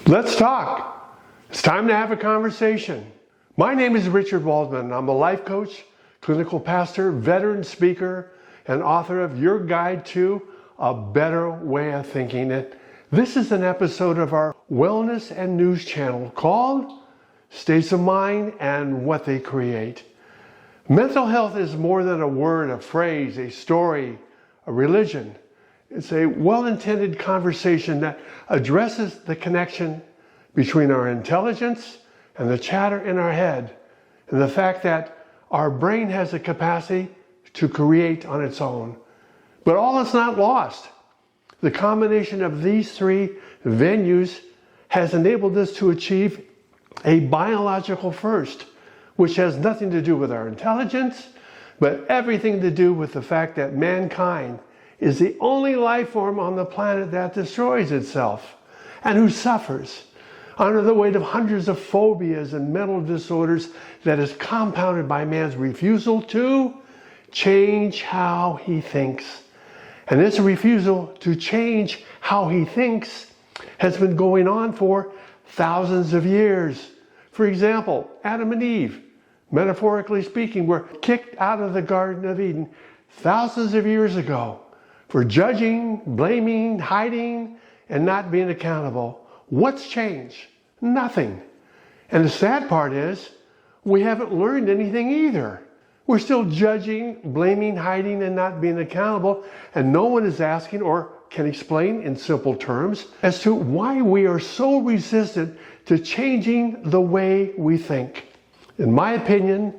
Let's talk. It's time to have a conversation. My name is Richard Waldman. I'm a life coach, clinical pastor, veteran speaker, and author of Your Guide to a Better Way of Thinking. And this is an episode of our wellness and news channel called States of Mind and What They Create. Mental health is more than a word, a phrase, a story, a religion. It's a well-intended conversation that addresses the connection between our intelligence and the chatter in our head, and the fact that our brain has the capacity to create on its own. But all is not lost. The combination of these three venues has enabled us to achieve a biological first, which has nothing to do with our intelligence, but everything to do with the fact that mankind is the only life form on the planet that destroys itself and who suffers under the weight of hundreds of phobias and mental disorders that is compounded by man's refusal to change how he thinks. And this refusal to change how he thinks has been going on for thousands of years. For example, Adam and Eve, metaphorically speaking, were kicked out of the Garden of Eden thousands of years ago for judging, blaming, hiding, and not being accountable. What's changed? Nothing. And the sad part is, we haven't learned anything either. We're still judging, blaming, hiding, and not being accountable, and no one is asking or can explain in simple terms as to why we are so resistant to changing the way we think. In my opinion,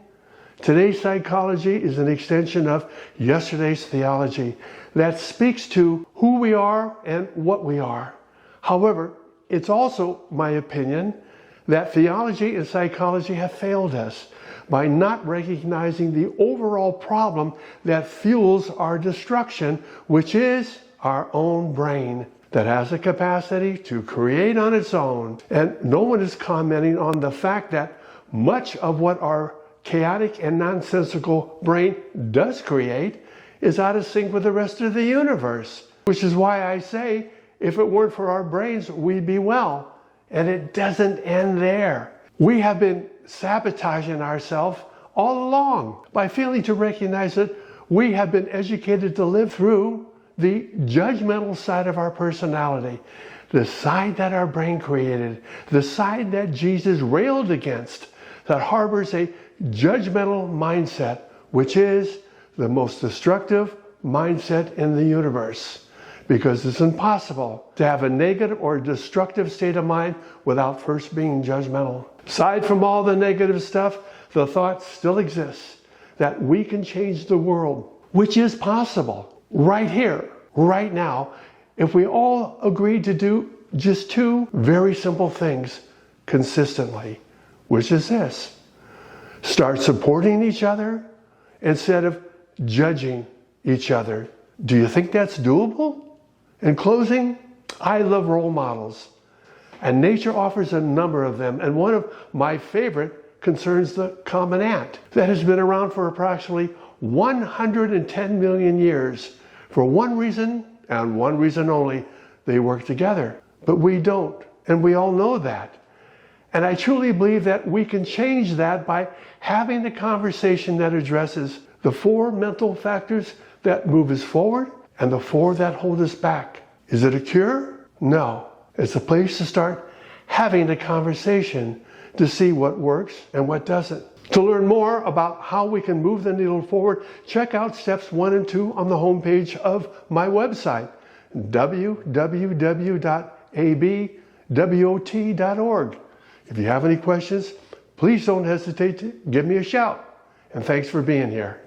today's psychology is an extension of yesterday's theology that speaks to who we are and what we are. However, it's also my opinion that theology and psychology have failed us by not recognizing the overall problem that fuels our destruction, which is our own brain that has the capacity to create on its own. And no one is commenting on the fact that much of what our chaotic and nonsensical brain does create is out of sync with the rest of the universe. Which is why I say, if it weren't for our brains, we'd be well. And it doesn't end there. We have been sabotaging ourselves all along by failing to recognize that we have been educated to live through the judgmental side of our personality, the side that our brain created, the side that Jesus railed against, that harbors a judgmental mindset, which is the most destructive mindset in the universe. Because it's impossible to have a negative or destructive state of mind without first being judgmental. Aside from all the negative stuff, the thought still exists that we can change the world, which is possible right here, right now, if we all agree to do just two very simple things consistently, which is this: start supporting each other instead of judging each other. Do you think that's doable? In closing, I love role models, and nature offers a number of them, and one of my favorite concerns the common ant that has been around for approximately 110 million years. For one reason, and one reason only: they work together. But we don't, and we all know that. And I truly believe that we can change that by having the conversation that addresses the four mental factors that move us forward and the four that hold us back. Is it a cure? No. It's a place to start having the conversation to see what works and what doesn't. To learn more about how we can move the needle forward, check out steps 1 and 2 on the homepage of my website, www.abwot.org. If you have any questions, please don't hesitate to give me a shout. And thanks for being here.